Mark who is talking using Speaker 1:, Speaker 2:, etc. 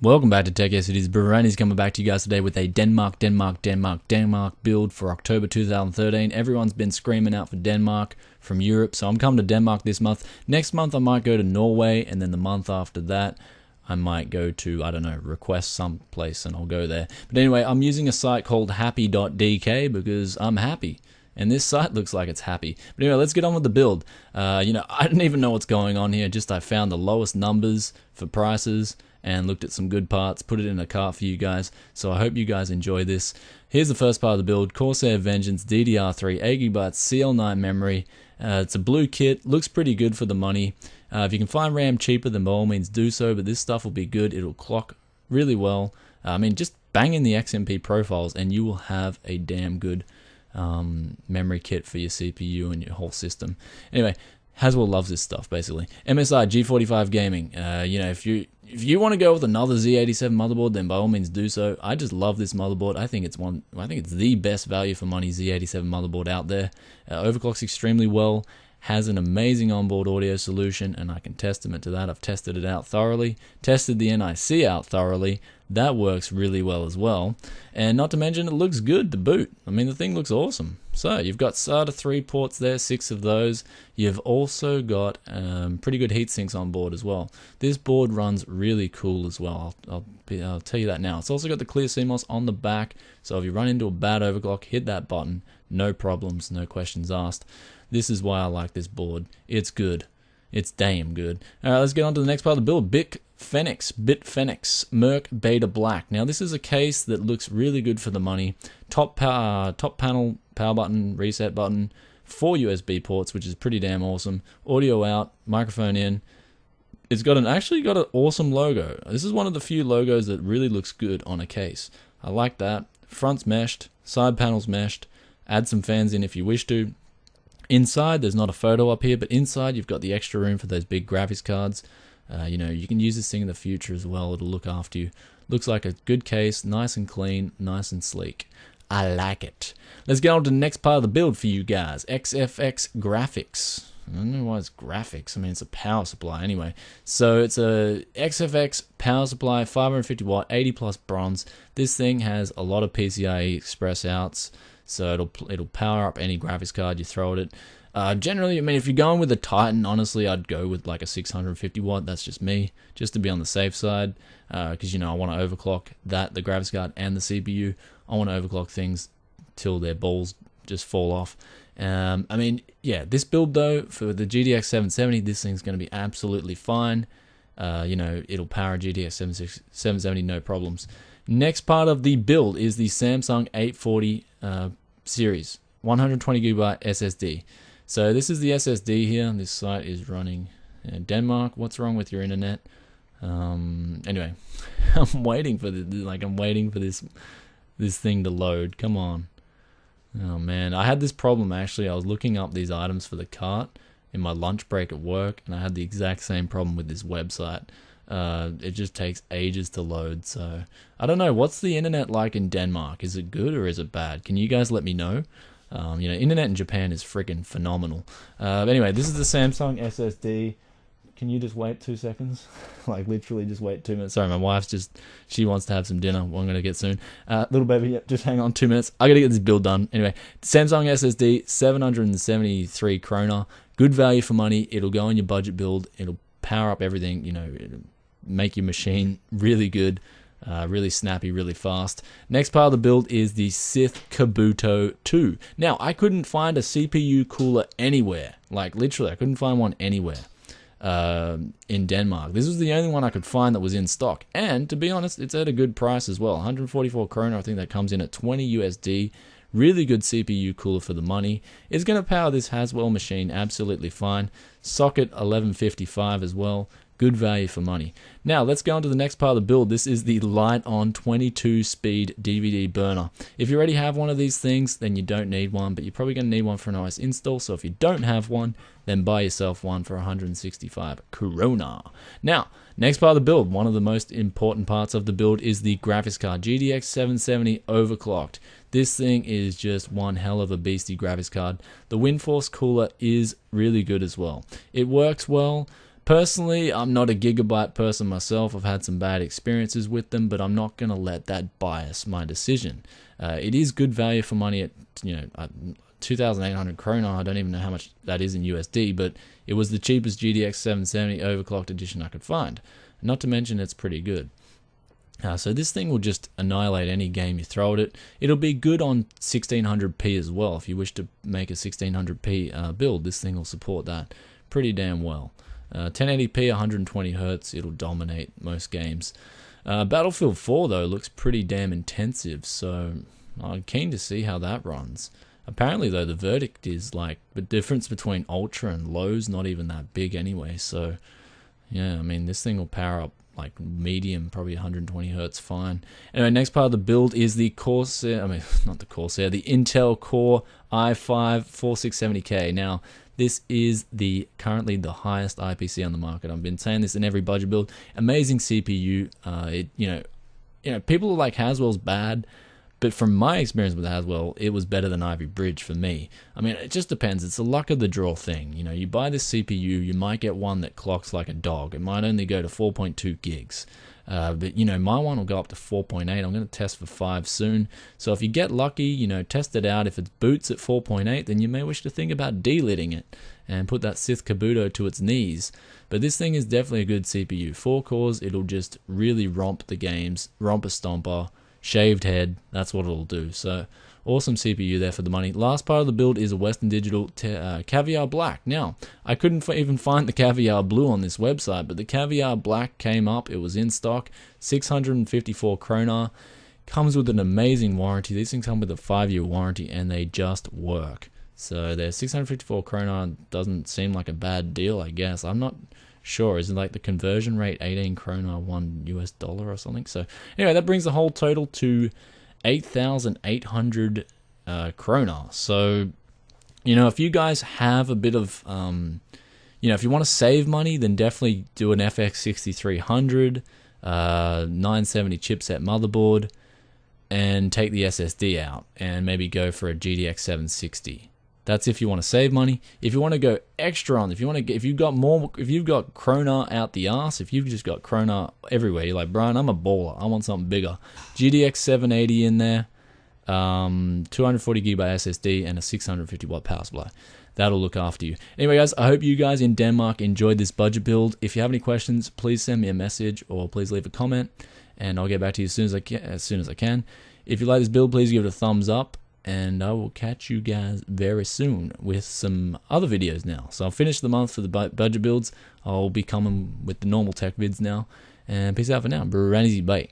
Speaker 1: Welcome back to Tech Yes, it is Barani's coming back to you guys today with a Denmark build for October 2013. Everyone's been screaming out for Denmark from Europe, so I'm coming to Denmark this month. Next month I might go to Norway, and then the month after that I might go to, I don't know, request someplace and I'll go there. But anyway, I'm using a site called happy.dk because I'm happy. And this site looks like it's happy. But anyway, let's get on with the build. I don't even know what's going on here. Just I found the lowest numbers for prices and looked at some good parts, put it in a cart for you guys. So I hope you guys enjoy this. Here's the first part of the build. Corsair Vengeance, DDR3, 8GB CL9 memory. It's a blue kit. Looks pretty good for the money. If you can find RAM cheaper, then by all means do so. But this stuff will be good. It'll clock really well. Just bang in the XMP profiles and you will have a damn good memory kit for your CPU and your whole system. Anyway, Haswell loves this stuff basically. MSI G45 Gaming. If you want to go with another Z87 motherboard, then by all means do so. I just love this motherboard. I think it's the best value for money Z87 motherboard out there. Overclocks extremely well. Has an amazing onboard audio solution, and I can testament to that. I've tested it out thoroughly, tested the NIC out thoroughly. That works really well as well. And not to mention, it looks good to boot. The thing looks awesome. So you've got SATA 3 ports there, 6 of those. You've also got pretty good heat sinks on board as well. This board runs really cool as well. I'll tell you that now. It's also got the clear CMOS on the back, so if you run into a bad overclock, hit that button. No problems, no questions asked. This is why I like this board. It's good. It's damn good. Alright, let's get on to the next part of the build. Bitfenix Merc Beta Black. Now this is a case that looks really good for the money. Top panel, power button, reset button, 4 USB ports, which is pretty damn awesome. Audio out, microphone in. It's got actually got an awesome logo. This is one of the few logos that really looks good on a case. I like that. Front's meshed, side panel's meshed. Add some fans in if you wish to. Inside, there's not a photo up here, but inside you've got the extra room for those big graphics cards. You can use this thing in the future as well. It'll look after you. Looks like a good case, nice and clean, nice and sleek. I like it. Let's get on to the next part of the build for you guys. XFX Graphics. I don't know why it's graphics. It's a power supply anyway. So it's a XFX power supply, 550 watt, 80 plus bronze. This thing has a lot of PCIe Express outs. So it'll power up any graphics card you throw at it. Generally, if you're going with a Titan, honestly, I'd go with like a 650 watt. That's just me, just to be on the safe side. Because I want to overclock the graphics card and the CPU. I want to overclock things till their balls just fall off. This build though, for the GTX 770, this thing's going to be absolutely fine. It'll power a GTX 770, no problems. Next part of the build is the Samsung 840 series, 120GB SSD. So this is the SSD here. This site is running Denmark. What's wrong with your internet? Anyway, I'm waiting for this thing to load. Come on. Oh man, I had this problem actually. I was looking up these items for the cart in my lunch break at work, and I had the exact same problem with this website. It just takes ages to load. So I don't know, what's the internet like in Denmark? Is it good or is it bad? Can you guys let me know? Internet in Japan is freaking phenomenal. Anyway, this is the Samsung SSD. Can you just wait 2 seconds? Literally just wait 2 minutes. Sorry, my wife's she wants to have some dinner. I'm going to get soon. Little baby, just hang on 2 minutes. I got to get this build done. Anyway, Samsung SSD, 773 Kroner. Good value for money. It'll go on your budget build. It'll power up everything. It'll make your machine really good, really snappy, really fast. Next part of the build is the Sith Kabuto 2. Now, I couldn't find a CPU cooler anywhere. Literally, I couldn't find one anywhere in Denmark. This was the only one I could find that was in stock. And, to be honest, it's at a good price as well. 144 Kroner, I think that comes in at 20 USD. Really good CPU cooler for the money. It's going to power this Haswell machine absolutely fine. Socket 1155 as well. Good value for money. Now, let's go on to the next part of the build. This is the Light-On 22-speed DVD burner. If you already have one of these things, then you don't need one, but you're probably going to need one for an OS install, so if you don't have one, then buy yourself one for 165 Kroner. Now, next part of the build, one of the most important parts of the build is the graphics card. GTX 770 overclocked. This thing is just one hell of a beastie graphics card. The WindForce cooler is really good as well. It works well, Personally, I'm not a gigabyte person myself. I've had some bad experiences with them, but I'm not going to let that bias my decision. It is good value for money at 2,800 Kroner. I don't even know how much that is in USD, but it was the cheapest GTX 770 overclocked edition I could find. Not to mention it's pretty good. So this thing will just annihilate any game you throw at it. It'll be good on 1600p as well. If you wish to make a 1600p build, this thing will support that pretty damn well. 1080p, 120 Hz, it'll dominate most games. Battlefield 4 though looks pretty damn intensive, so I'm keen to see how that runs. Apparently though, the verdict is like the difference between ultra and low's not even that big anyway, so yeah, I mean this thing will power up like medium, probably 120 Hz fine. Anyway, next part of the build is the Corsair, not the Corsair, the Intel Core i5 4670K. Now, this is currently the highest IPC on the market. I've been saying this in every budget build. Amazing CPU. People are like Haswell's bad, but from my experience with Haswell, it was better than Ivy Bridge for me. I mean, it just depends. It's a luck of the draw thing. You buy this CPU, you might get one that clocks like a dog. It might only go to 4.2 gigs. But my one will go up to 4.8. I'm going to test for 5 soon. So if you get lucky, test it out. If it boots at 4.8, then you may wish to think about delitting it and put that Sith Kabuto to its knees. But this thing is definitely a good CPU. 4 cores, it'll just really romp the games, romp a stomper, shaved head. That's what it'll do. So awesome CPU there for the money. Last part of the build is a Western Digital Caviar Black. Now, I couldn't even find the Caviar Blue on this website, but the Caviar Black came up. It was in stock. 654 Kroner. Comes with an amazing warranty. These things come with a 5-year warranty, and they just work. So their 654 Kroner doesn't seem like a bad deal, I guess. I'm not sure. Is it like the conversion rate 18 Kroner, $1 or something? So anyway, that brings the whole total to 8,800 Kroner. So, if you guys have a bit of, if you want to save money, then definitely do an FX 6300, 970 chipset motherboard, and take the SSD out, and maybe go for a GTX 760. That's if you want to save money. If you want to go extra on, if you've got Kroner out the arse, if you've just got Kroner everywhere, you're like, Brian, I'm a baller, I want something bigger. GTX 780 in there, 240 GB SSD, and a 650 watt power supply. That'll look after you. Anyway, guys, I hope you guys in Denmark enjoyed this budget build. If you have any questions, please send me a message or please leave a comment, and I'll get back to you as soon as I can. If you like this build, please give it a thumbs up. And I will catch you guys very soon with some other videos now. So I'll finish the month for the budget builds. I'll be coming with the normal tech vids now. And peace out for now. Bye.